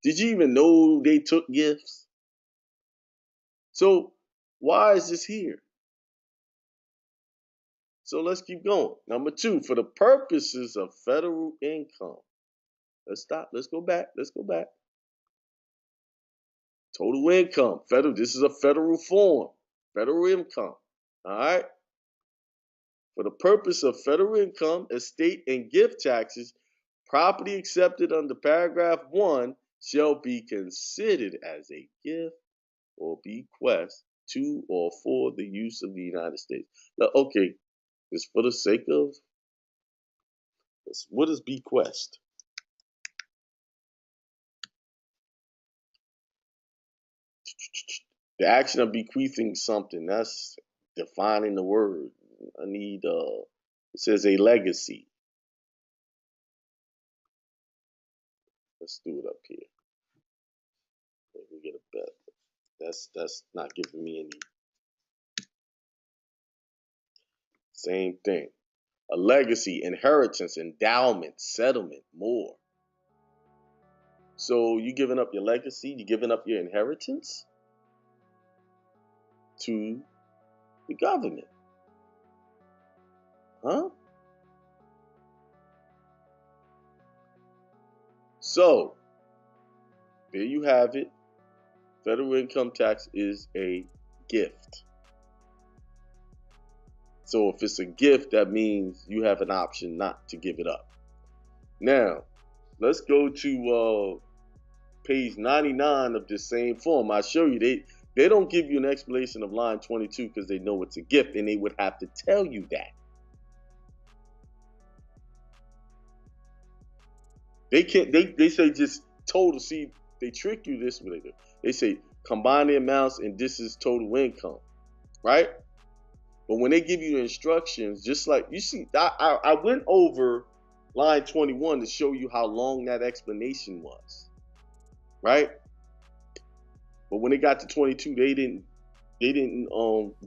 Did you even know they took gifts? So why is this here? So let's keep going. Number two, for the purposes of federal income. Let's stop. Let's go back. Let's go back. Total income. Federal. This is a federal form. Federal income. All right. For the purpose of federal income, estate, and gift taxes, property accepted under paragraph 1 shall be considered as a gift or bequest to or for the use of the United States. Now, okay, just for the sake of what is bequest? The action of bequeathing something. That's defining the word. I need it says a legacy. Let's do it up here. Let me get a bet. That's not giving me any. Same thing. A legacy, inheritance, endowment, settlement, more. So you giving up your legacy, you giving up your inheritance to the government. Huh? So there you have it. Federal income tax is a gift. So if it's a gift, that means you have an option not to give it up. Now, let's go to page 99 of this same form. I show you they don't give you an explanation of line 22 because they know it's a gift, and they would have to tell you that. They can't. They say just total. See, they trick you this way. They say combine the amounts and this is total income, right? But when they give you the instructions, just like you see, I went over line 21 to show you how long that explanation was, right? But when they got to 22, they didn't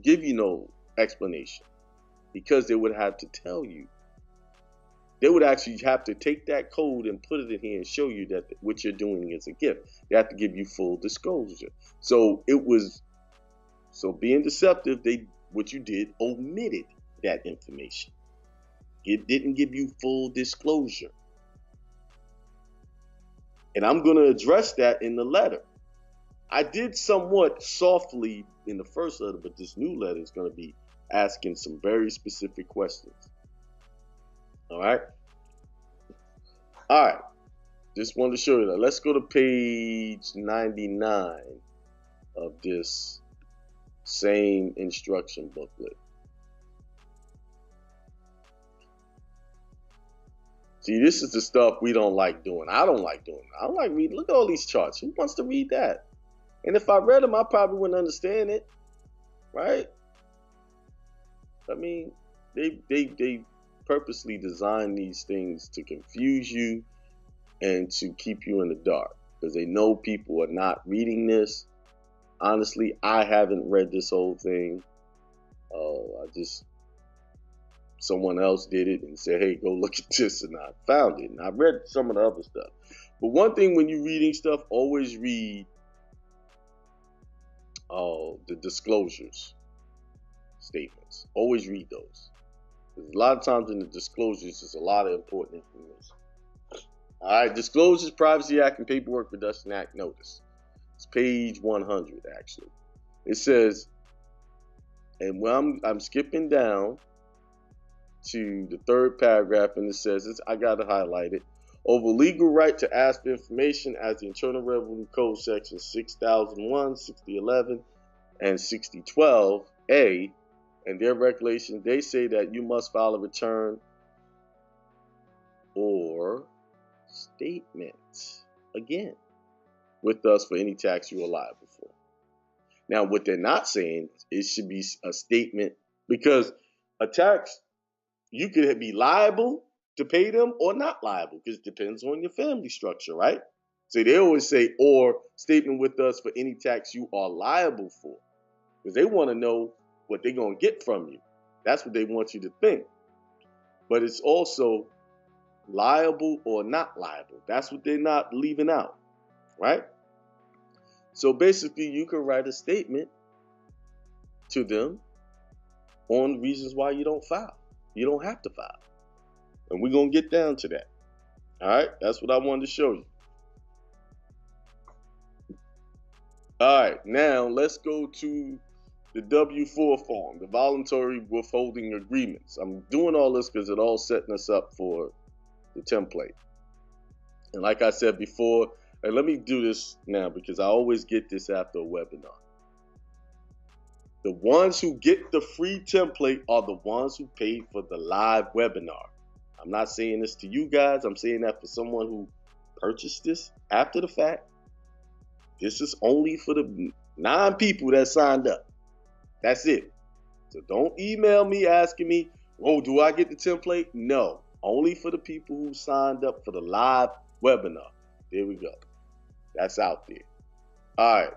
give you no explanation because they would have to tell you. They would actually have to take that code and put it in here and show you that what you're doing is a gift. They have to give you full disclosure. So being deceptive, what you did omitted that information. It didn't give you full disclosure. And I'm going to address that in the letter. I did somewhat softly in the first letter, but this new letter is going to be asking some very specific questions. All right. All right. Just wanted to show you that. Let's go to page 99 of this same instruction booklet. See, this is the stuff we don't like doing. I don't like doing it. I don't like reading. Look at all these charts. Who wants to read that? And if I read them, I probably wouldn't understand it, right? I mean, they purposely design these things to confuse you and to keep you in the dark because they know people are not reading this. Honestly, I haven't read this whole thing. Someone else did it and said, hey, go look at this, and I found it. And I read some of the other stuff. But one thing when you're reading stuff, always read the disclosures statements. Always read those. Because a lot of times in the disclosures, there's a lot of important information. All right, Disclosures, Privacy Act, and Paperwork Reduction Act notice. It's page 100, actually. It says, and when I'm skipping down to the third paragraph, and it says, I got to highlight it. Over legal right to ask for information as the Internal Revenue Code Section 6001, 6011, and 6012A, and their regulations, they say that you must file a return or statement, again, with us for any tax you are liable for. Now, what they're not saying, it should be a statement, because a tax, you could be liable to pay them or not liable, because it depends on your family structure, right? So they always say, or statement with us for any tax you are liable for, because they want to know what they're going to get from you. That's what they want you to think. But it's also liable or not liable. That's what they're not leaving out. right? So basically, you can write a statement to them on reasons why you don't file. You don't have to file. And we're going to get down to that. All right? That's what I wanted to show you. All right, now let's go to the W-4 form, the voluntary withholding agreements. I'm doing all this because it's all setting us up for the template. And like I said before, and let me do this now because I always get this after a webinar. The ones who get the free template are the ones who paid for the live webinar. I'm not saying this to you guys. I'm saying that for someone who purchased this after the fact. This is only for the 9 people that signed up. That's it. So don't email me asking me, oh, do I get the template? No. Only for the people who signed up for the live webinar. There we go. That's out there. All right.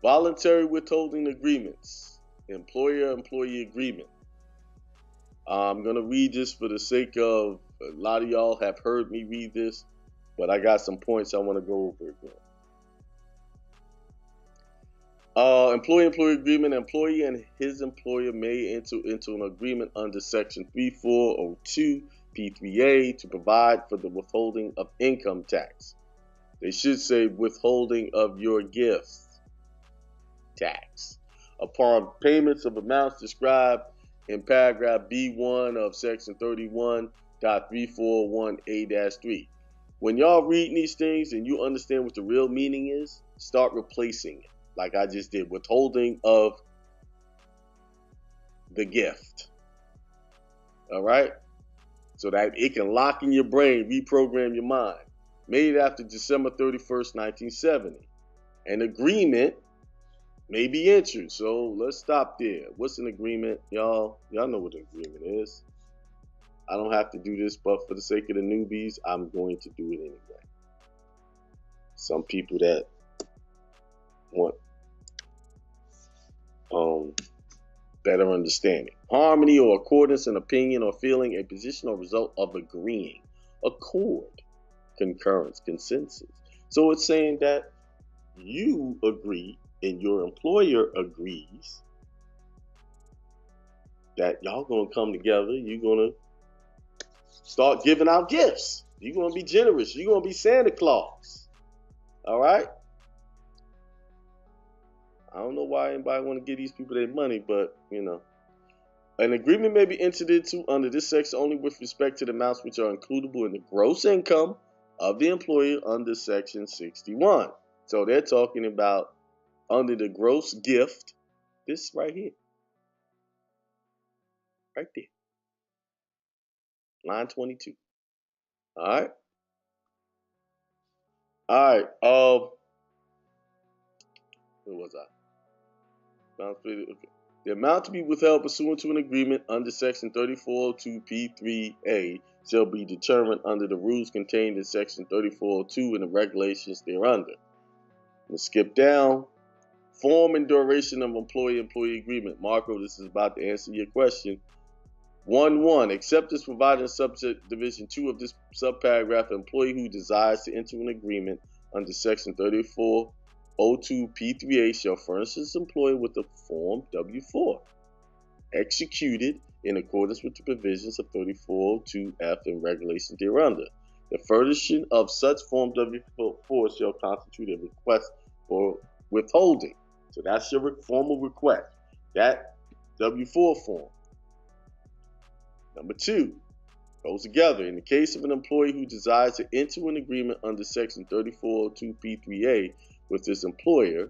Voluntary withholding agreements. Employer-employee agreement. I'm going to read this for the sake of a lot of y'all have heard me read this, but I got some points I want to go over again. Employee-employee agreement. Employee and his employer may enter into an agreement under Section 3402 P3A to provide for the withholding of income tax. They should say withholding of your gift tax upon payments of amounts described in paragraph B1 of Section 31.341A-3. When y'all reading these things and you understand what the real meaning is, start replacing it, like I just did, withholding of the gift. All right? So that it can lock in your brain, reprogram your mind. Made after December 31st, 1970. An agreement may be entered. So let's stop there. What's an agreement? Y'all know what an agreement is. I don't have to do this, but for the sake of the newbies, I'm going to do it anyway. Some people that want better understanding. Harmony or accordance in opinion or feeling, a position or result of agreeing. Accord, concurrence, consensus. So it's saying that you agree and your employer agrees that y'all gonna come together, you're gonna start giving out gifts. You're gonna be generous. You're gonna be Santa Claus. All right? I don't know why anybody want to give these people their money, but you know. An agreement may be entered into under this section only with respect to the amounts which are includable in the gross income of the employer under Section 61. So they're talking about under the gross gift, this right here. Right there. Line 22. All right. All right. Where was I? Okay. The amount to be withheld pursuant to an agreement under Section 3402P3A shall be determined under the rules contained in Section 3402 and the regulations thereunder. We'll skip down. Form and duration of employee-employee agreement. Marco, this is about to answer your question. 1.1. Except as provided in subdivision 2 of this subparagraph, an employee who desires to enter an agreement under Section 3402P3A shall furnish his employer with a Form W-4, executed in accordance with the provisions of 3402F and regulations thereunder. The furnishing of such Form W-4 shall constitute a request for withholding. So that's your formal request, that W-4 form. Number 2, goes together. In the case of an employee who desires to enter an agreement under Section 3402P3A with his employer,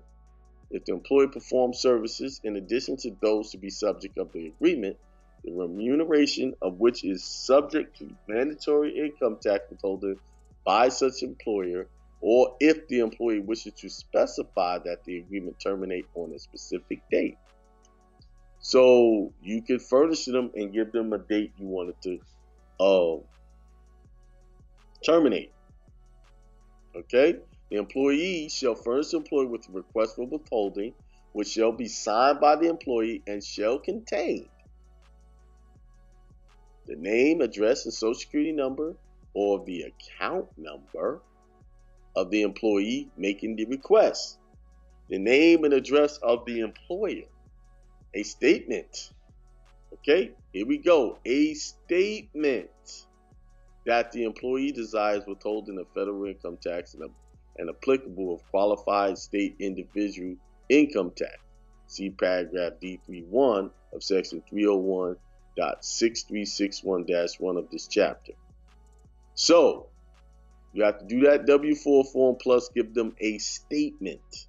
if the employer performs services in addition to those to be subject of the agreement, the remuneration of which is subject to mandatory income tax withholding by such employer, or if the employee wishes to specify that the agreement terminate on a specific date. So you can furnish them and give them a date you wanted to terminate. Okay? The employee shall furnish the employee with a request for withholding, which shall be signed by the employee and shall contain the name, address, and social security number, or the account number of the employee making the request, the name and address of the employer, a statement. Okay, here we go. A statement that the employee desires withholding of federal income tax and applicable of qualified state individual income tax. See paragraph D31 of section 301.6361-1 of this chapter. So you have to do that W-4 form plus give them a statement.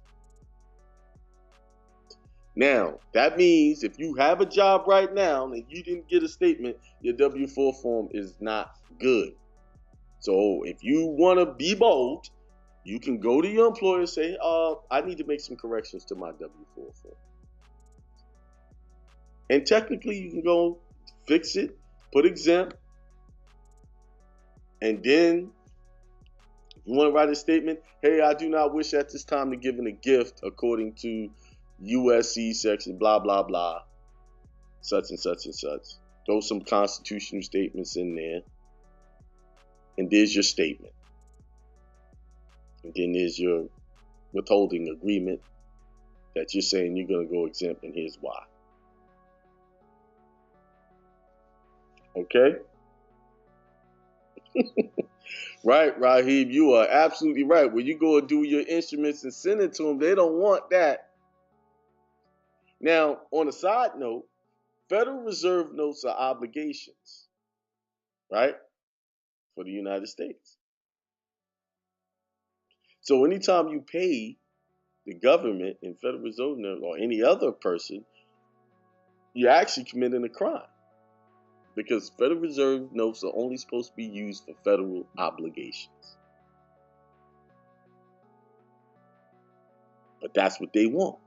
Now, that means if you have a job right now and you didn't get a statement, your W-4 form is not good. So if you want to be bold, you can go to your employer and say, I need to make some corrections to my W-4 form. And technically, you can go fix it, put exempt, and then if you want to write a statement, hey, I do not wish at this time to give in a gift according to USC section, blah, blah, blah, such and such and such. Throw some constitutional statements in there. And there's your statement. And then there's your withholding agreement that you're saying you're going to go exempt, and here's why. Okay? Right, Raheem, you are absolutely right. When you go and do your instruments and send it to them, they don't want that. Now, on a side note, Federal Reserve notes are obligations, right, for the United States. So anytime you pay the government in Federal Reserve note or any other person, you're actually committing a crime, because Federal Reserve notes are only supposed to be used for federal obligations. But that's what they want.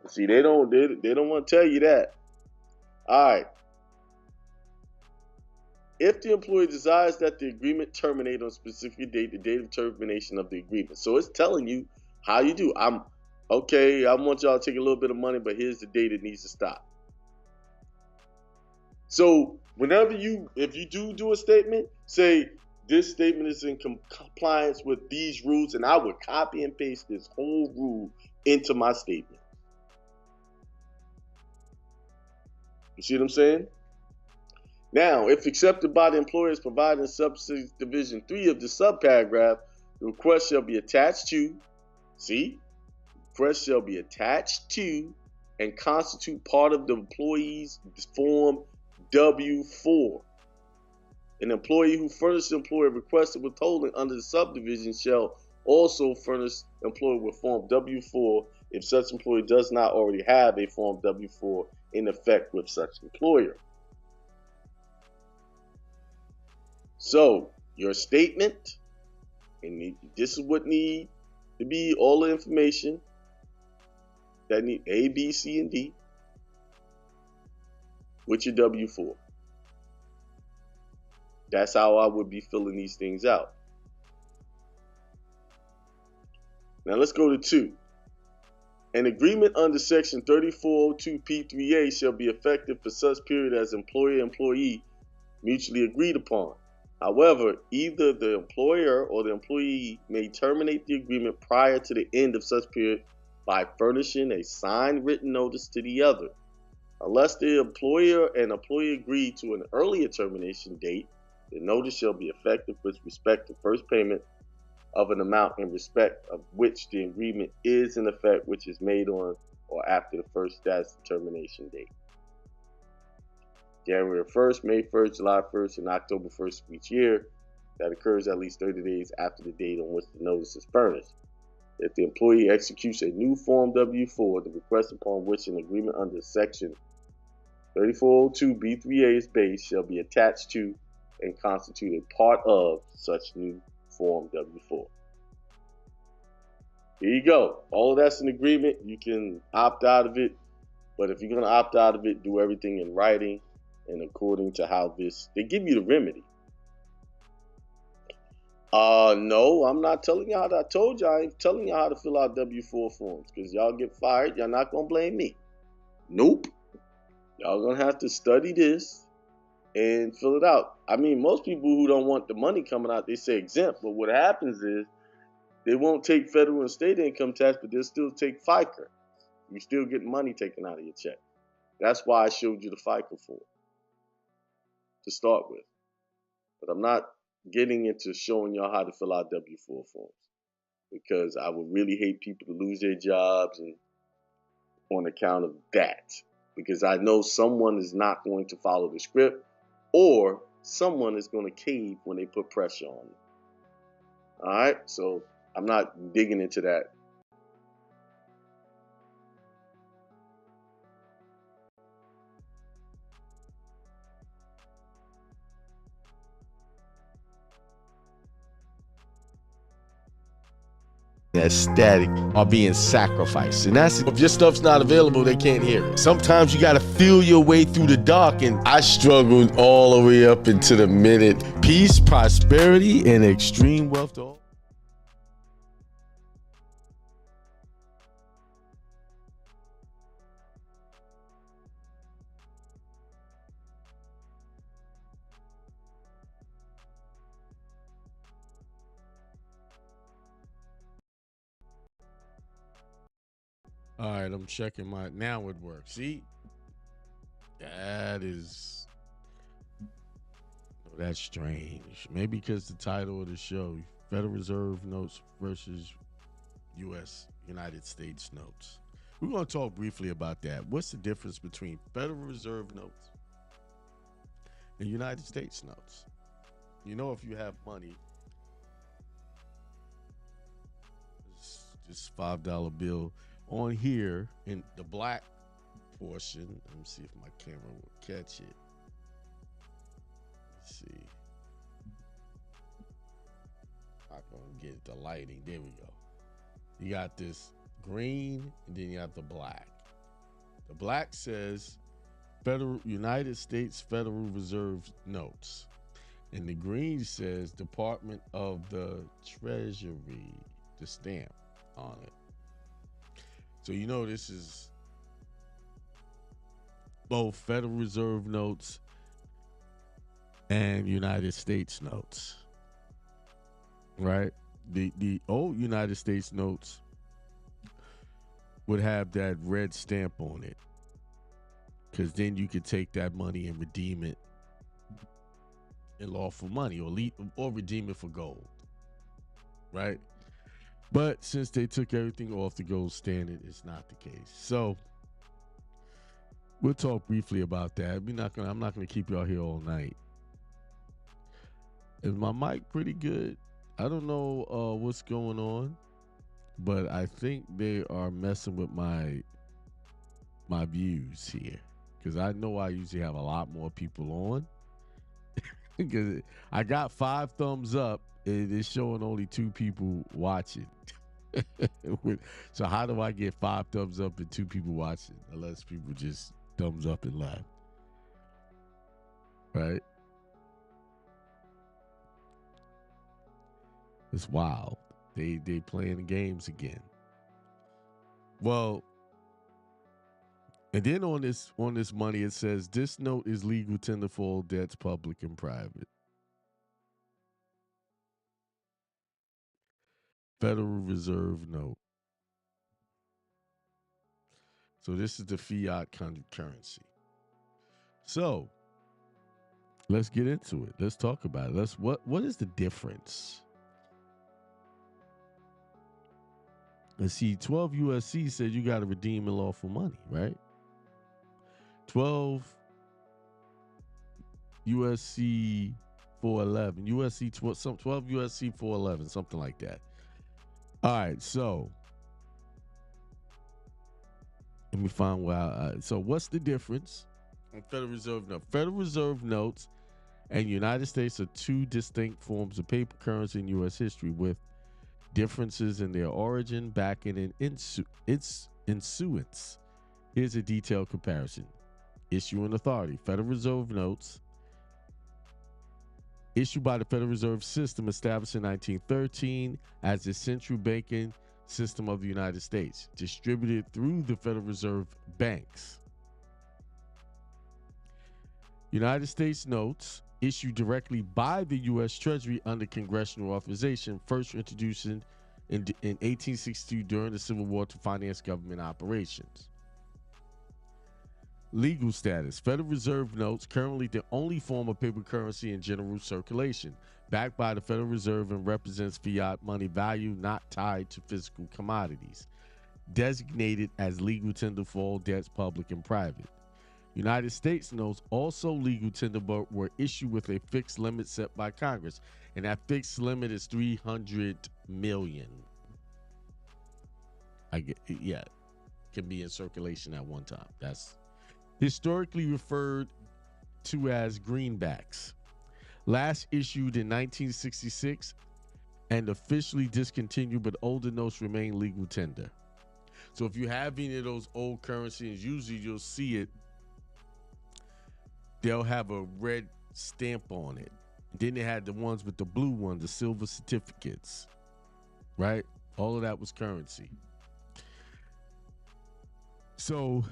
See, they don't want to tell you that. All right. If the employee desires that the agreement terminate on a specific date, the date of termination of the agreement. So it's telling you how you do. I want y'all to take a little bit of money, but here's the date it needs to stop. So if you do a statement, say this statement is in compliance with these rules, and I would copy and paste this whole rule into my statement. You see what I'm saying? Now, if accepted by the employer as provided in subdivision 3 of the subparagraph, the request shall be attached to, request shall be attached to and constitute part of the employee's form W-4. An employee who furnishes the employer requested withholding under the subdivision shall also furnish the employer with form W-4 if such employee does not already have a form W-4 in effect with such employer. So your statement, and this is what need to be all the information that need A, B, C, and D with your W-4. That's how I would be filling these things out. Now let's go to 2. An agreement under section 3402P3A shall be effective for such period as employer-employee mutually agreed upon. However, either the employer or the employee may terminate the agreement prior to the end of such period by furnishing a signed written notice to the other. Unless the employer and employee agree to an earlier termination date, the notice shall be effective with respect to first payment of an amount in respect of which the agreement is in effect, which is made on or after the first status determination date. January 1st, May 1st, July 1st, and October 1st of each year. That occurs at least 30 days after the date on which the notice is furnished. If the employee executes a new Form W-4, the request upon which an agreement under Section 3402B3A is based shall be attached to and constitute a part of such new Form W-4. Here you go. All of that's an agreement. You can opt out of it, but if you're going to opt out of it, do everything in writing and according to how they give you the remedy. No, I'm not telling you how to. I told you I ain't telling you how to fill out W-4 forms, because y'all get fired. Y'all not going to blame me. Nope. Y'all going to have to study this and fill it out. I mean, most people who don't want the money coming out, they say exempt, but what happens is They won't take federal and state income tax, but they'll still take FICA. You still get money taken out of your check. That's why I showed you the FICA form to start with. But I'm not getting into showing y'all how to fill out W-4 forms because I would really hate people to lose their jobs and on account of that. Because I know someone is not going to follow the script or someone is going to cave when they put pressure on them. All right? So I'm not digging into that. That static are being sacrificed. And that's if your stuff's not available, they can't hear it. Sometimes you gotta feel your way through the dark, and I struggled all the way up into the minute. Peace, prosperity, and extreme wealth to all. All right, I'm checking my, now it works. See, that is, oh, that's strange. Maybe because the title of the show, Federal Reserve Notes versus United States Notes. We're going to talk briefly about that. What's the difference between Federal Reserve Notes and United States Notes? You know, if you have money, this $5 bill on here in the black portion. Let me see if my camera will catch it. Let's see. I'm gonna get the lighting. There we go. You got this green, and then you have the black. The black says Federal United States Federal Reserve Notes, and the green says Department of the Treasury, the stamp on it. So you know this is both Federal Reserve Notes and United States Notes, right? The old United States Notes would have that red stamp on it, because then you could take that money and redeem it in lawful money, or redeem it for gold, right? But since they took everything off the gold standard, it's not the case. So we'll talk briefly about that. I'm not gonna keep y'all here all night. Is my mic pretty good? I don't know what's going on, but I think they are messing with my views here, because I know I usually have a lot more people on. Because I got 5 thumbs up, and it's showing only 2 people watching. So how do I get 5 thumbs up and 2 people watching? Unless people just thumbs up and left, right? It's wild. They playing the games again. Well, and then on this money, it says this note is legal tender for all debts, public and private. Federal Reserve note. So this is the fiat currency. So let's get into it. Let's talk about it. What is the difference? Let's see, 12 USC said you got to redeem in lawful money, right? 12 USC 411, 12 USC 411, something like that. All right, so let me find so what's the difference in Federal Reserve note? Federal Reserve notes and United States are 2 distinct forms of paper currency in U.S. history, with differences in their origin, backing, and issuance. Here's a detailed comparison. Issuing authority. Federal Reserve notes issued by the Federal Reserve System, established in 1913 as the central banking system of the United States, distributed through the Federal Reserve banks. United States notes issued directly by the U.S. Treasury under congressional authorization, first introduced in 1862 during the Civil War to finance government operations. Legal status. Federal Reserve notes, currently the only form of paper currency in general circulation, backed by the Federal Reserve and represents fiat money value not tied to physical commodities. Designated as legal tender for all debts, public and private. United States notes, also legal tender, but were issued with a fixed limit set by Congress, and that fixed limit is 300 million. Can be in circulation at one time. That's historically referred to as greenbacks. Last issued in 1966 and officially discontinued, but older notes remain legal tender. So if you have any of those old currencies, usually you'll see it. They'll have a red stamp on it. Then they had the ones with the blue one, the silver certificates, right? All of that was currency. So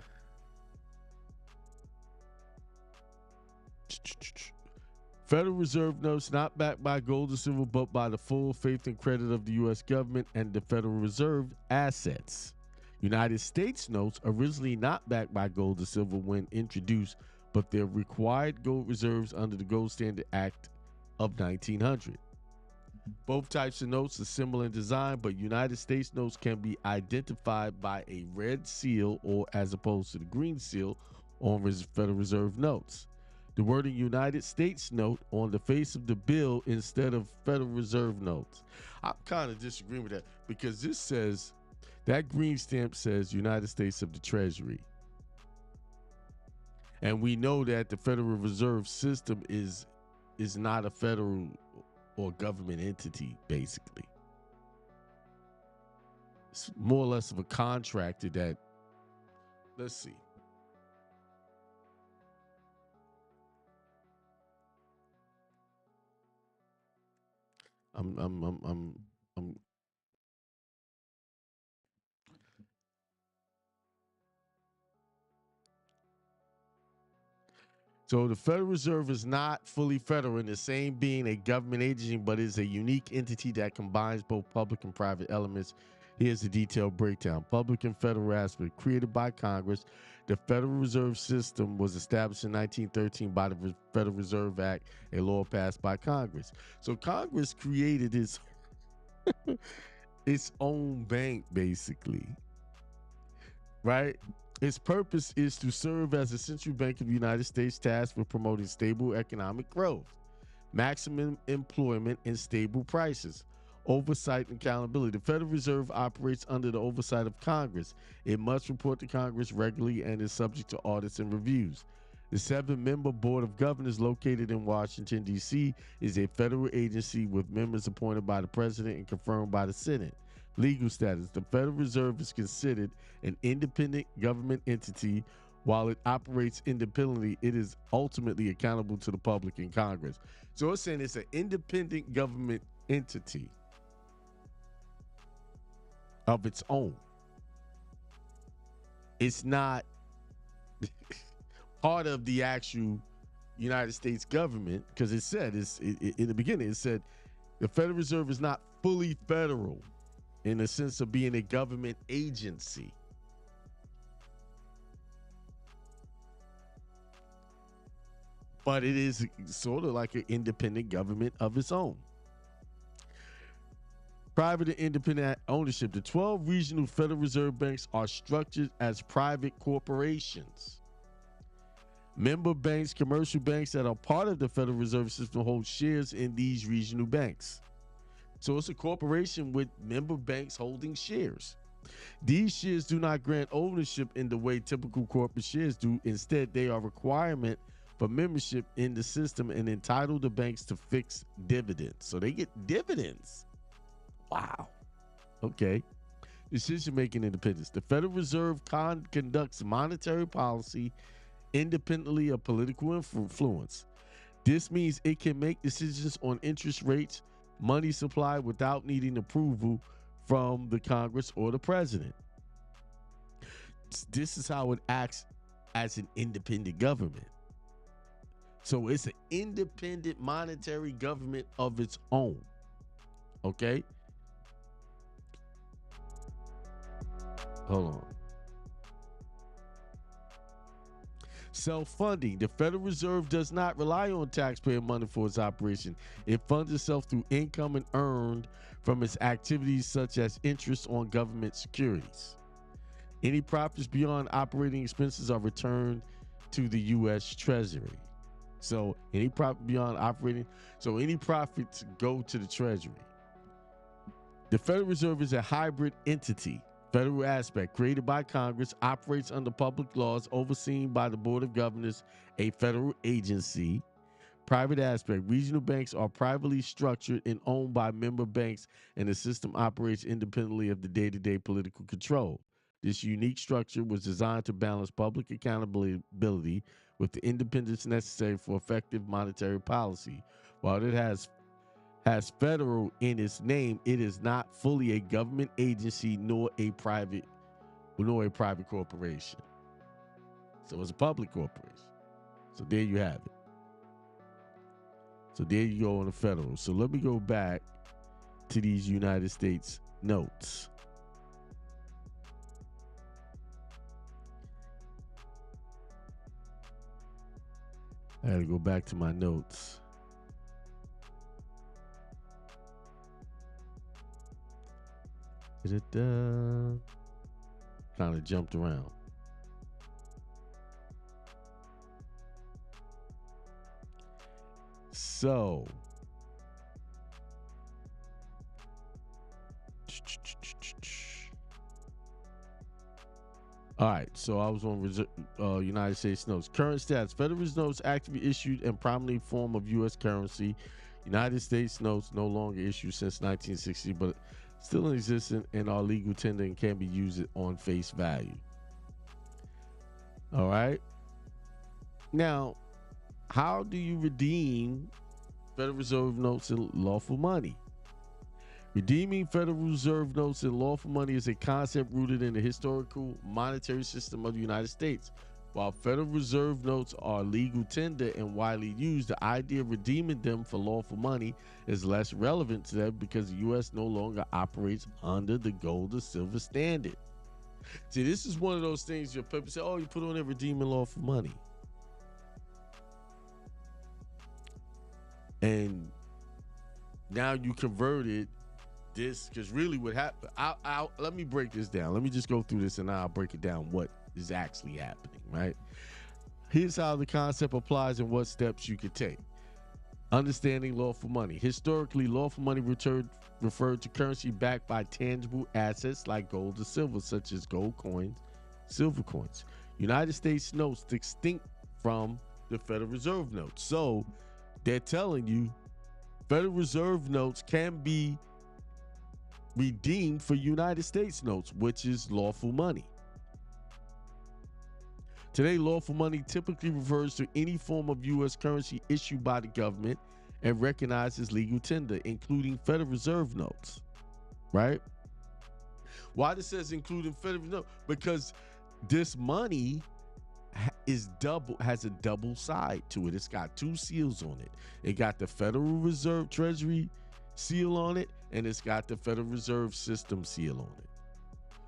Federal Reserve notes not backed by gold or silver, but by the full faith and credit of the U.S. government and the Federal Reserve assets. United States notes, originally not backed by gold or silver when introduced, but they're required gold reserves under the Gold Standard Act of 1900. Both types of notes are similar in design, but United States notes can be identified by a red seal or as opposed to the green seal on Federal Reserve notes. The wording United States note on the face of the bill instead of Federal Reserve notes. I'm kind of disagreeing with that because this says, that green stamp says United States of the Treasury. And we know that the Federal Reserve System is not a federal or government entity, basically. It's more or less of a contractor that, let's see. So the Federal Reserve is not fully federal in the same being a government agency, but is a unique entity that combines both public and private elements. Here's the detailed breakdown. Public and federal aspect. Created by Congress, the Federal Reserve System was established in 1913 by the Federal Reserve Act, a law passed by Congress. So Congress created its own bank, basically, right? Its purpose is to serve as the central bank of the United States, tasked with promoting stable economic growth, maximum employment, and stable prices, oversight and accountability. The Federal Reserve operates under the oversight of Congress. It must report to Congress regularly and is subject to audits and reviews. The 7-member Board of Governors, located in Washington, D.C., is a federal agency with members appointed by the President and confirmed by the Senate. Legal status. The Federal Reserve is considered an independent government entity. While it operates independently, it is ultimately accountable to the public and Congress. So it's saying it's an independent government entity of its own. It's not part of the actual United States government, because it said, in the beginning, it said the Federal Reserve is not fully federal in the sense of being a government agency. But it is sort of like an independent government of its own. Private and independent ownership. The 12 regional Federal Reserve banks are structured as private corporations. Member banks, commercial banks that are part of the Federal Reserve System hold shares in these regional banks. So it's a corporation with member banks holding shares. These shares do not grant ownership in the way typical corporate shares do. Instead, they are a requirement for membership in the system and entitle the banks to fixed dividends. So they get dividends. Wow. Okay. Decision-making independence. The Federal Reserve conducts monetary policy independently of political influence. This means it can make decisions on interest rates, money supply without needing approval from the Congress or the president. This is how it acts as an independent government. So it's an independent monetary government of its own. Okay? Hold on. Self-funding. The Federal Reserve does not rely on taxpayer money for its operation. It funds itself through income earned from its activities such as interest on government securities. Any profits beyond operating expenses are returned to the U.S. Treasury. So any profit beyond operating, so any profits go to the Treasury. The Federal Reserve is a hybrid entity. Federal aspect, created by Congress, operates under public laws, overseen by the Board of Governors, a federal agency. Private aspect, regional banks are privately structured and owned by member banks, and the system operates independently of the day-to-day political control. This unique structure was designed to balance public accountability with the independence necessary for effective monetary policy. While it has federal in its name, it is not fully a government agency nor a private corporation. So it's a public corporation. So there you have it. So there you go on the federal. So let me go back to these United States notes. I had to go back to my notes. Kind of jumped around. So, all right. So I was on United States notes. Current stats: Federal notes actively issued and prominently form of U.S. currency. United States notes no longer issued since 1960, but still in existence and are legal tender and can be used on face value. All right. Now, how do you redeem Federal Reserve notes in lawful money? Redeeming Federal Reserve notes in lawful money is a concept rooted in the historical monetary system of the United States. While Federal Reserve notes are legal tender and widely used, the idea of redeeming them for lawful money is less relevant to them because the U.S. no longer operates under the gold or silver standard. See, this is one of those things your people say, oh, you put on there redeeming lawful money. And now you converted this, because really what happened, let me break this down. Let me just go through this and I'll break it down what is actually happening, right? Here's how the concept applies and what steps you could take. Understanding lawful money. Historically, lawful money referred to currency backed by tangible assets like gold or silver, such as gold coins, silver coins. United States notes distinct from the Federal Reserve notes. So they're telling you Federal Reserve notes can be redeemed for United States notes, which is lawful money. Today, lawful money typically refers to any form of U.S. currency issued by the government and recognized as legal tender, including Federal Reserve notes, right? Why this says including Federal notes? Because this money has a double side to it. It's got two seals on it. It got the Federal Reserve Treasury seal on it, and it's got the Federal Reserve System seal on it.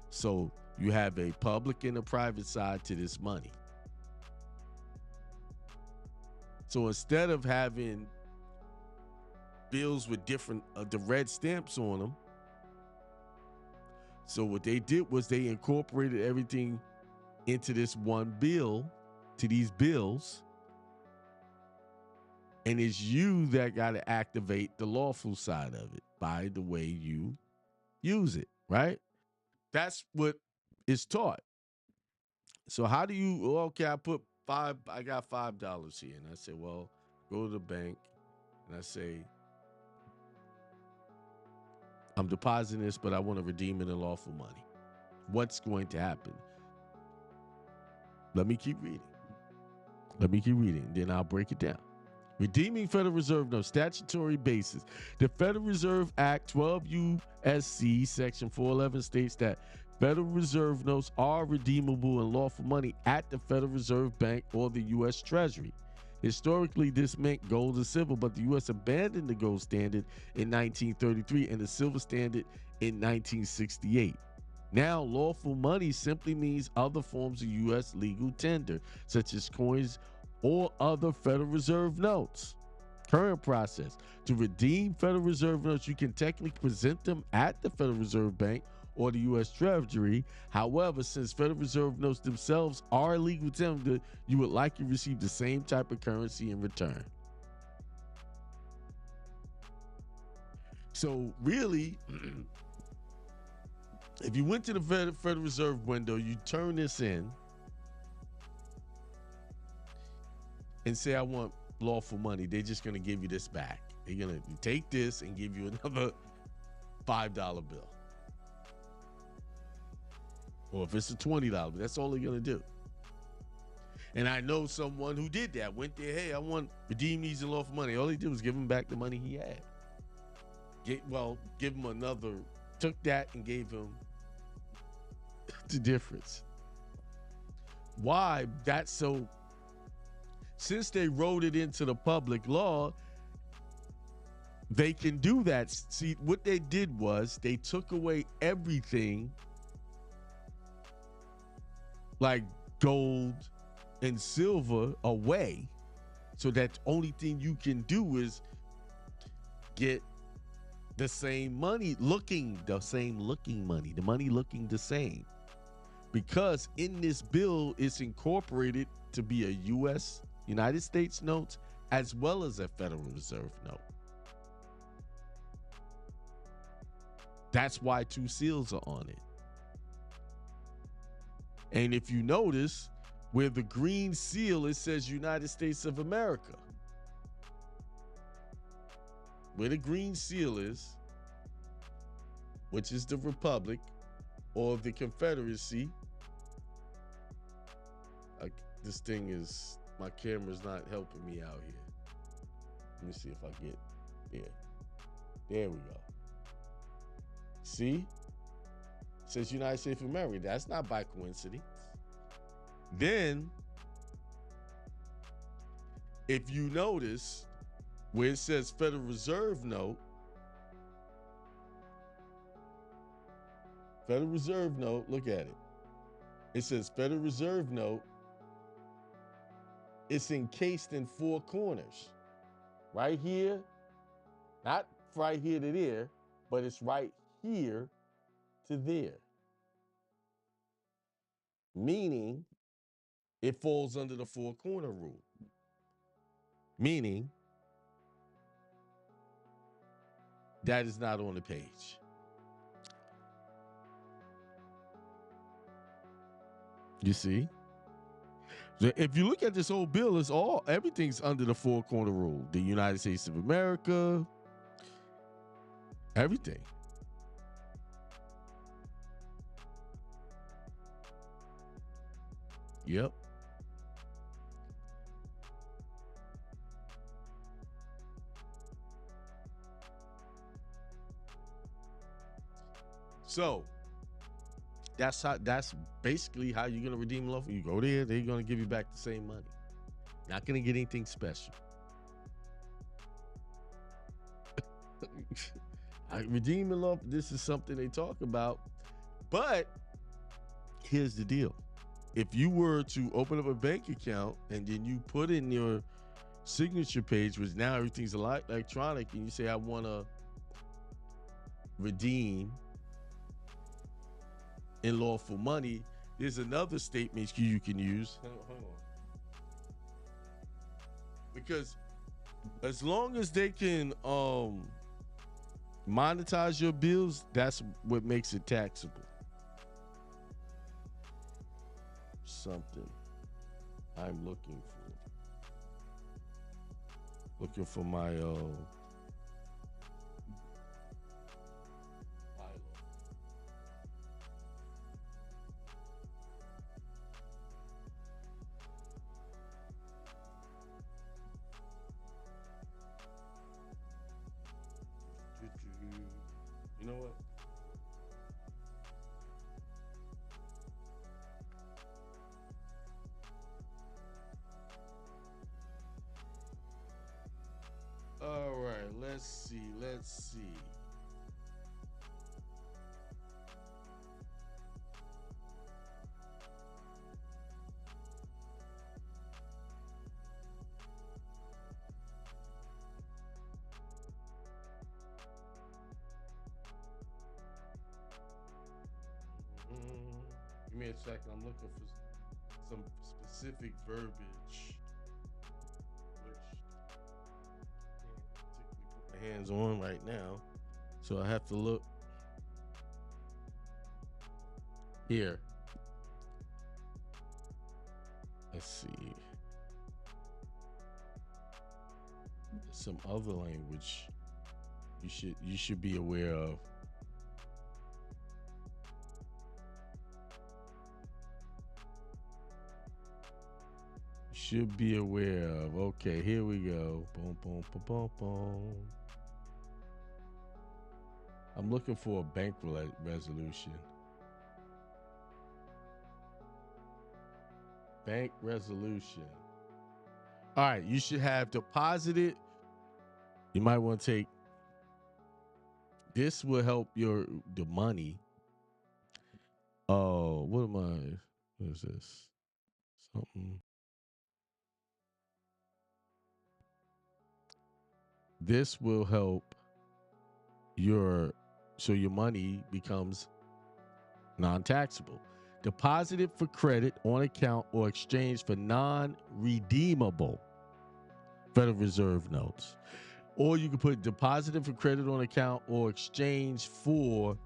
So you have a public and a private side to this money. So instead of having bills with different the red stamps on them, so what they did was they incorporated everything into this one bill, to these bills, and it's you that got to activate the lawful side of it by the way you use it, right? That's what is taught. So how do you, okay, I got $5 here. And I say, well, go to the bank. And I say, I'm depositing this, but I want to redeem it in lawful money. What's going to happen? Let me keep reading. Then I'll break it down. Redeeming Federal Reserve notes, statutory basis. The Federal Reserve Act 12 U.S.C. Section 411 states that Federal Reserve notes are redeemable in lawful money at the Federal Reserve Bank or the U.S. Treasury. Historically, this meant gold or silver, but the U.S. abandoned the gold standard in 1933 and the silver standard in 1968. Now, lawful money simply means other forms of U.S. legal tender, such as coins or other Federal Reserve notes. Current process. To redeem Federal Reserve notes, you can technically present them at the Federal Reserve Bank or the U.S. Treasury. However, since Federal Reserve notes themselves are legal tender, you would likely receive the same type of currency in return. So, really, if you went to the Federal Reserve window, you turn this in and say, I want lawful money, they're just going to give you this back. They're going to take this and give you another $5 bill. Or if it's a $20, that's all they're going to do. And I know someone who did that, went there, hey, I want redeem these in lawful money. All he did was give him back the money he had. Give him another, took that and gave him the difference. Why? That's so, since they wrote it into the public law, they can do that. See, what they did was they took away everything like gold and silver away, so that the only thing you can do is get the same money looking money, the money looking the same. Because in this bill, it's incorporated to be a U.S. United States note as well as a Federal Reserve note. That's why two seals are on it. And if you notice, where the green seal, it says United States of America. Where the green seal is, which is the Republic or the Confederacy. This thing is, my camera's not helping me out here. Let me see if I get there. There we go. See? It says United States of America. That's not by coincidence. Then, if you notice where it says Federal Reserve note, look at it. It says Federal Reserve note. It's encased in four corners. Right here, not right here to there, but it's right here to there. Meaning, it falls under the four corner rule. Meaning, that is not on the page. You see? If you look at this whole bill, everything's under the four corner rule. The United States of America, everything. Yep. So that's basically how you're gonna redeem lawful. You go there, they're gonna give you back the same money. Not gonna get anything special. Redeeming lawful, this is something they talk about. But here's the deal. If you were to open up a bank account and then you put in your signature page, which now everything's a lot electronic, and you say, I want to redeem in lawful money, there's another statement you can use. Hang on. Because as long as they can monetize your bills, that's what makes it taxable. Something I'm looking for my you know what? All right. me a second. I'm looking for some specific verbiage, which I can't particularly put my hands on right now. So I have to look here. Let's see. Some other language you should be aware of. Should be aware of. Okay, here we go. Boom, boom, boom, boom, boom. I'm looking for a bank resolution. Bank resolution. All right, you should have deposited. You might want to take. This will help the money. Oh, what am I? What is this? Something. This will help so your money becomes non-taxable. Deposited for credit on account or exchanged for non-redeemable Federal Reserve notes. Or you can put deposited for credit on account or exchange for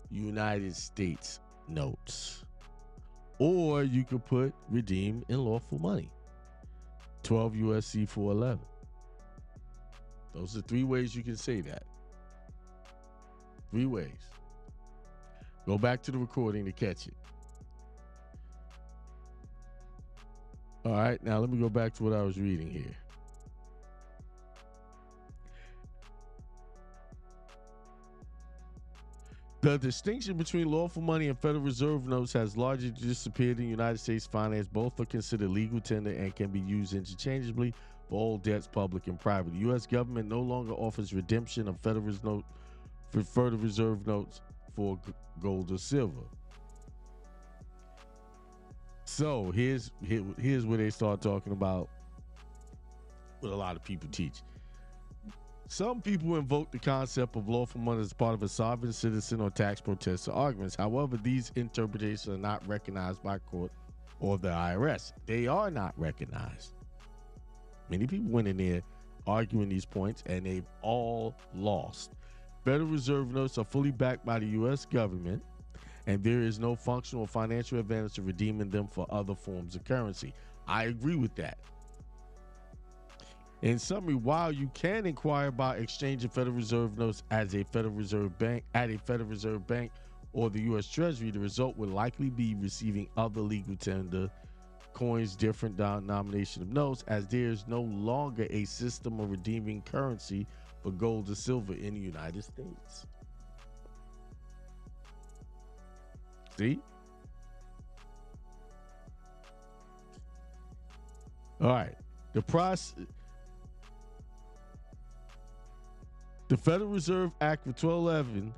United States notes. Or you could put redeem in lawful money. 12 USC 411. Those are 3 ways you can say that. 3 ways. Go back to the recording to catch it. All right, now let me go back to what I was reading here. The distinction between lawful money and Federal Reserve notes has largely disappeared in United States finance. Both are considered legal tender and can be used interchangeably for all debts, public and private. The U.S. government no longer offers redemption of Federal Reserve notes for gold or silver. So here's where they start talking about what a lot of people teach. Some people invoke the concept of lawful money as part of a sovereign citizen or tax protester arguments. However, these interpretations are not recognized by court or the IRS. They are not recognized. Many people went in there arguing these points and they've all lost. Federal Reserve notes are fully backed by the U.S. government, and there is no functional financial advantage to redeeming them for other forms of currency. I agree with that. In summary, while you can inquire about exchanging Federal Reserve notes as a Federal Reserve Bank at a Federal Reserve Bank or the U.S. Treasury, the result would likely be receiving other legal tender coins, different denomination of notes, as there is no longer a system of redeeming currency for gold or silver in the United States. See? All right. The Federal Reserve Act of 1211,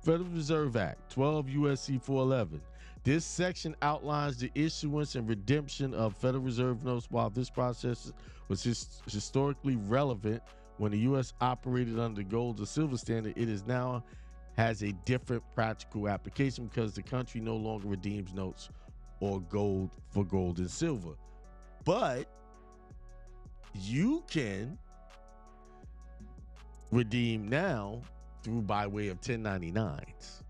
Federal Reserve Act, 12 USC 411. This section outlines the issuance and redemption of Federal Reserve notes. While this process was historically relevant when the U.S. operated under the gold or silver standard, it is now has a different practical application because the country no longer redeems notes or gold for gold and silver. But you can redeem now through by way of 1099s.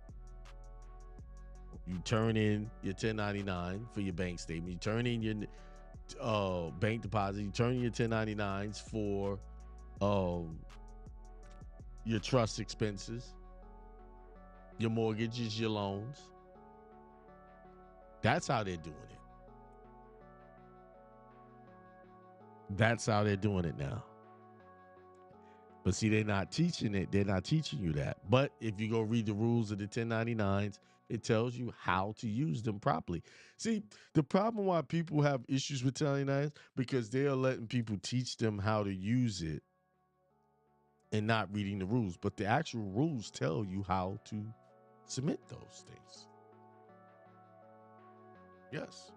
You turn in your 1099 for your bank statement. You turn in your bank deposit. You turn in your 1099s for your trust expenses, your mortgages, your loans. That's how they're doing it. That's how they're doing it now. But see, they're not teaching it. They're not teaching you that. But if you go read the rules of the 1099s, it tells you how to use them properly. See, the problem why people have issues with 1099s, because they are letting people teach them how to use it and not reading the rules. But the actual rules tell you how to submit those things. Yes.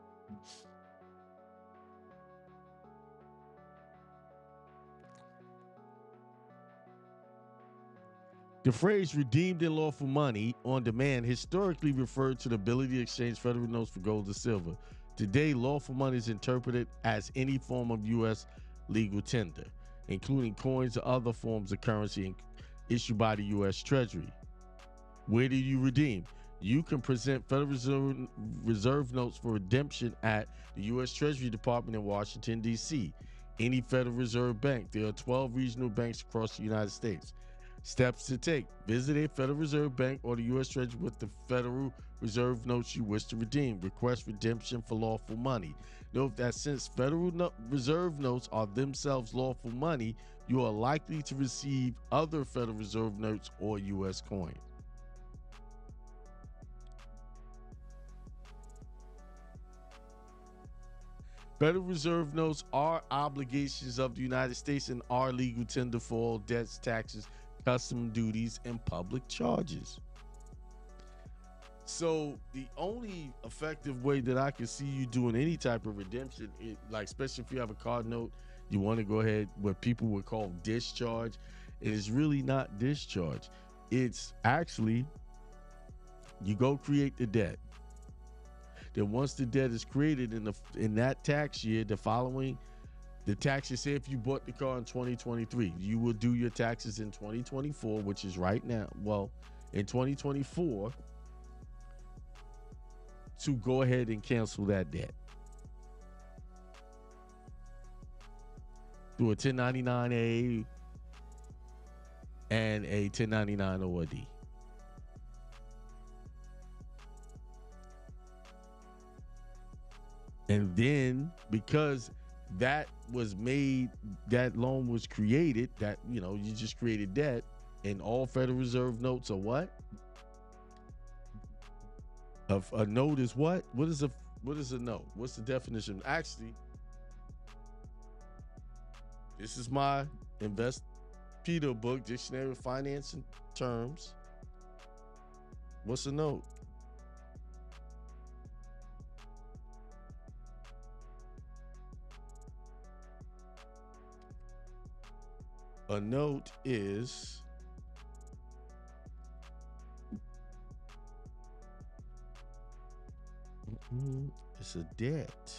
The phrase redeemed in lawful money on demand historically referred to the ability to exchange federal notes for gold or silver. Today, lawful money is interpreted as any form of U.S. legal tender, including coins or other forms of currency issued by the U.S. Treasury. Where do you redeem? You can present Federal Reserve notes for redemption at the U.S. Treasury Department in Washington, D.C., any Federal Reserve Bank. There are 12 regional banks across the United States. Steps to take: visit a Federal Reserve Bank or the U.S. Treasury with the Federal Reserve notes you wish to redeem. Request redemption for lawful money. Note that since Federal Reserve notes are themselves lawful money, you are likely to receive other Federal Reserve notes or U.S. coins. Federal Reserve notes are obligations of the United States and are legal tender for all debts, taxes, custom duties, and public charges. So the only effective way that I can see you doing any type of redemption, like especially if you have a card note, you want to go ahead what people would call discharge. It is really not discharge. It's actually you go create the debt. Then once the debt is created in that tax year, the following, the taxes, say if you bought the car in 2023, you will do your taxes in 2024, which is right now. Well, in 2024, to go ahead and cancel that debt through a 1099A and a 1099 ORD. And then because that was made, that loan was created, that, you know, you just created debt, and all Federal Reserve notes are what? A note is what? What is a note? What's the definition? Actually, this is my Peter book, Dictionary of Finance and Terms. What's a note? A note is it's a debt.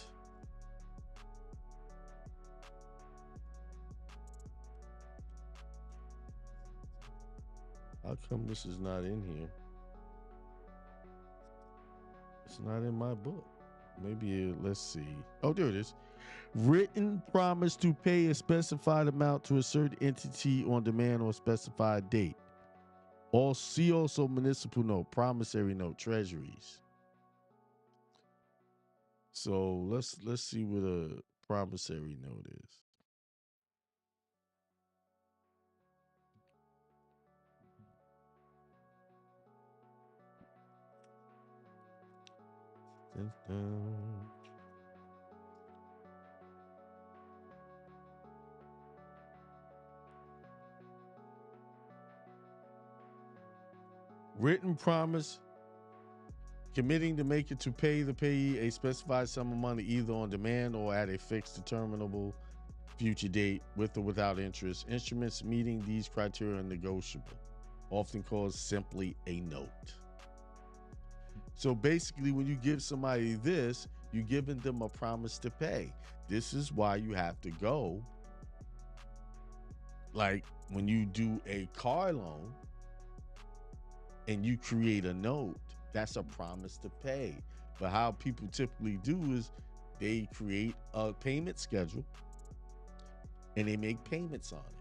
How come this is not in here? It's not in my book. Maybe let's see. Oh, there it is. Written promise to pay a specified amount to a certain entity on demand or specified date. See also municipal note, promissory note, treasuries. So let's see what a promissory note is. Written promise committing to make it to pay the payee a specified sum of money either on demand or at a fixed determinable future date with or without interest. Instruments meeting these criteria are negotiable, often called simply a note. So basically, when you give somebody this, you're giving them a promise to pay. This is why you have to go. Like when you do a car loan and you create a note, that's a promise to pay. But how people typically do is they create a payment schedule and they make payments on it.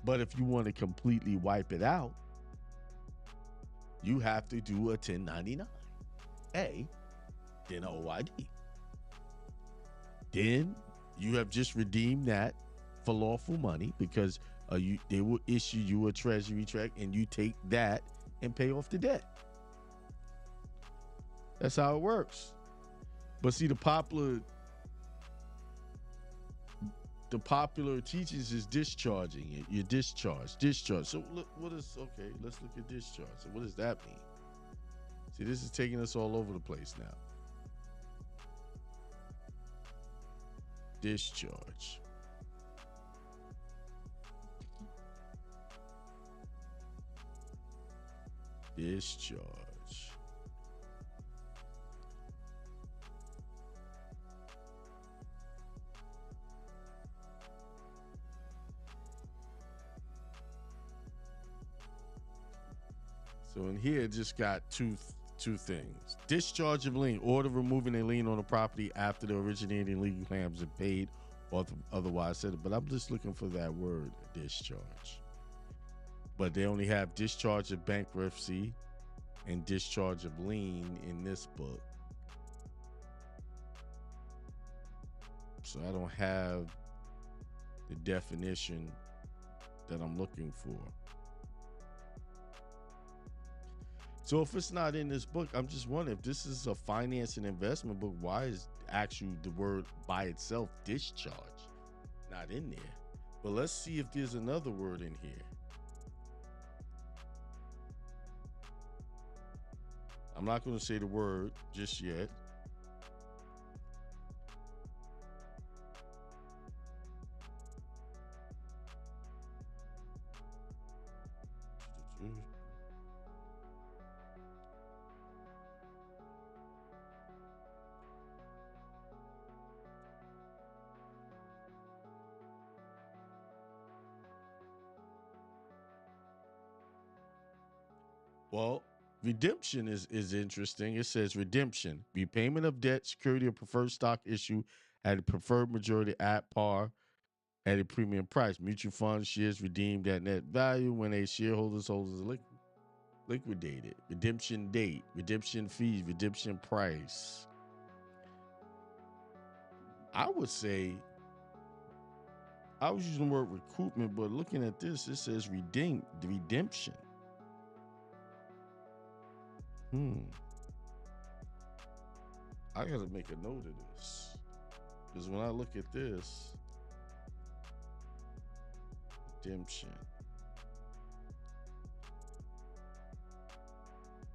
But if you want to completely wipe it out, you have to do a 1099A, then a OID. Then you have just redeemed that for lawful money because they will issue you a treasury check and you take that and pay off the debt. That's how it works. But see, the popular teachings is discharging it. You're discharged. So look, let's look at discharge. So what does that mean? See, this is taking us all over the place now. Discharge. Discharge. So in here, it just got two things. Discharge of lien, order removing a lien on a property after the originating legal claims are paid or otherwise settled. But I'm just looking for that word, discharge. But they only have discharge of bankruptcy and discharge of lien in this book. So I don't have the definition that I'm looking for. So if it's not in this book, I'm just wondering if this is a finance and investment book, why is actually the word by itself, discharge, not in there? But let's see if there's another word in here. I'm not going to say the word just yet. Well, redemption is interesting. It says redemption, repayment of debt, security, or preferred stock issue at a preferred majority at par at a premium price. Mutual fund shares redeemed at net value when a shareholder's holders are liquidated. Redemption date, redemption fees, redemption price. I would say I was using the word recoupment, but looking at this, it says redemption. I gotta make a note of this. Because when I look at this, redemption.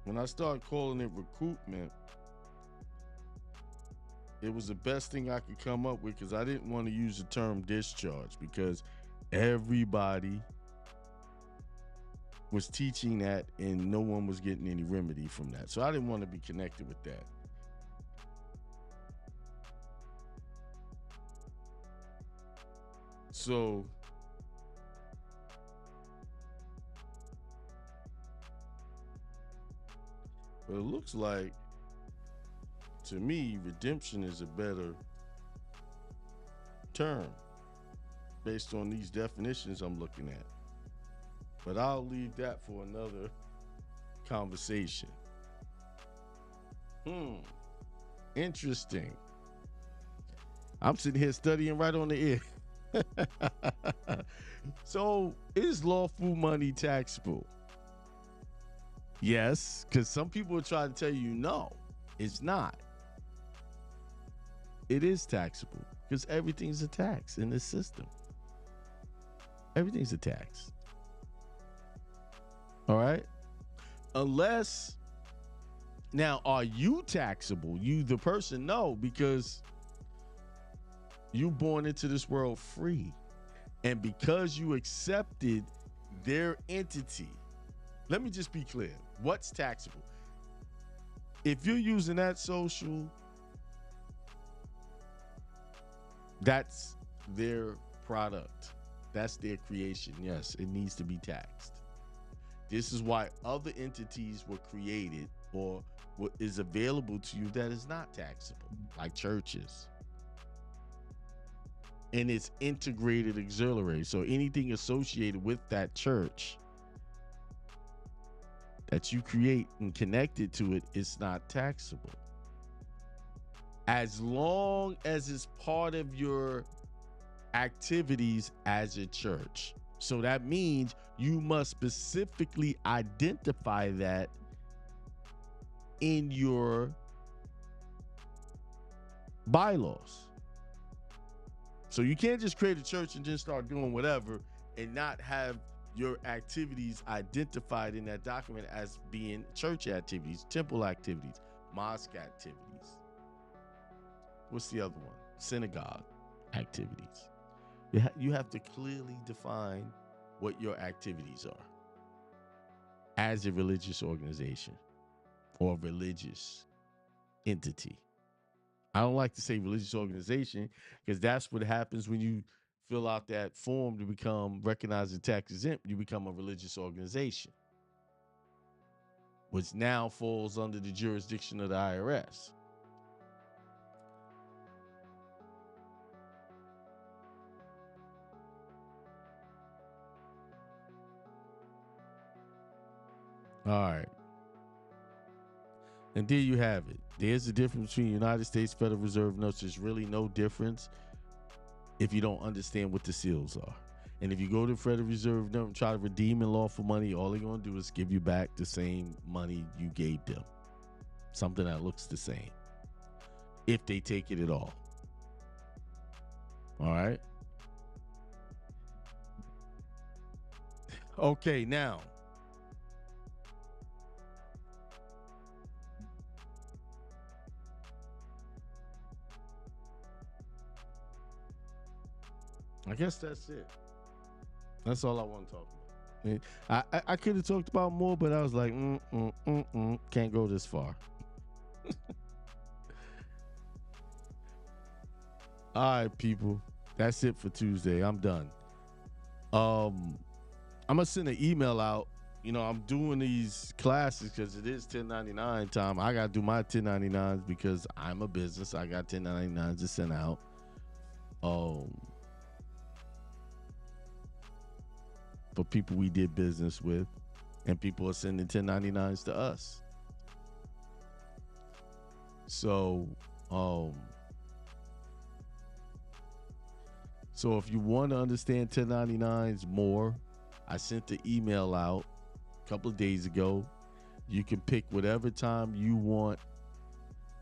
When I started calling it recoupment, it was the best thing I could come up with because I didn't want to use the term discharge because everybody was teaching that and no one was getting any remedy from that. So I didn't want to be connected with that. So but it looks like, to me, redemption is a better term based on these definitions I'm looking at. But I'll leave that for another conversation. Interesting. I'm sitting here studying right on the air. So, is lawful money taxable? Yes, because some people will try to tell you no, it's not. It is taxable because everything's a tax in this system. Everything's a tax. All right. Unless, now, are you taxable? You, the person? No, because you born into this world free. And because you accepted their entity, let me just be clear. What's taxable? If you're using that social, that's their product. That's their creation. Yes, it needs to be taxed. This is why other entities were created or what is available to you that is not taxable, like churches. And it's integrated auxiliary. So anything associated with that church that you create and connected to it, it's not taxable. As long as it's part of your activities as a church. So that means you must specifically identify that in your bylaws. So you can't just create a church and just start doing whatever and not have your activities identified in that document as being church activities, temple activities, mosque activities. What's the other one? Synagogue activities. You have to clearly define what your activities are. as a religious organization or religious entity. I don't like to say religious organization because that's what happens when you fill out that form to become recognized and tax exempt. You become a religious organization, which now falls under the jurisdiction of the IRS. All right. And there you have it. There's the difference between United States Federal Reserve notes. There's really no difference if you don't understand what the seals are. And if you go to Federal Reserve note and try to redeem in lawful money, all they're going to do is give you back the same money you gave them. Something that looks the same. If they take it at all. All right. Okay, now. I guess that's it. That's all I want to talk about. I could have talked about more, but I was like, can't go this far. All right, people. That's it for Tuesday. I'm done. I'm gonna send an email out. You know, I'm doing these classes because it is 1099 time. I gotta do my 1099s because I'm a business. I got 1099s to send out. For people we did business with, and people are sending 1099s to us. So if you want to understand 1099s more, I sent the email out a couple of days ago. You can pick whatever time you want.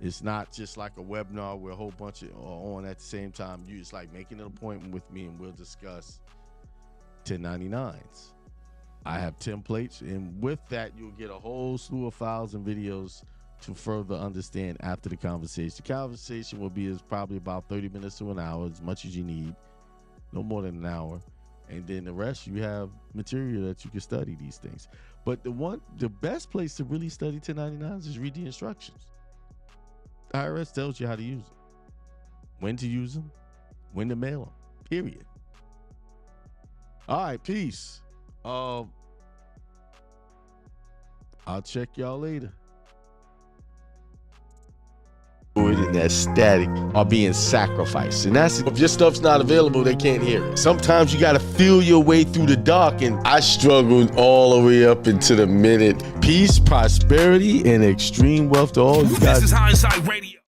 It's not just like a webinar where a whole bunch of are on at the same time. It's like making an appointment with me and we'll discuss 1099s. I have templates, and with that you'll get a whole slew of files and videos to further understand after the conversation. The conversation will be probably about 30 minutes to an hour, as much as you need, no more than an hour, and then the rest you have material that you can study these things. But the best place to really study 1099s is read the instructions. The IRS tells you how to use them, when to use them, when to mail them, period. All right, peace. I'll check y'all later. And that static are being sacrificed, and that's if your stuff's not available, they can't hear it. Sometimes you got to feel your way through the dark, and I struggled all the way up into the minute. Peace, prosperity, and extreme wealth to all you guys. This is Hindsight Radio.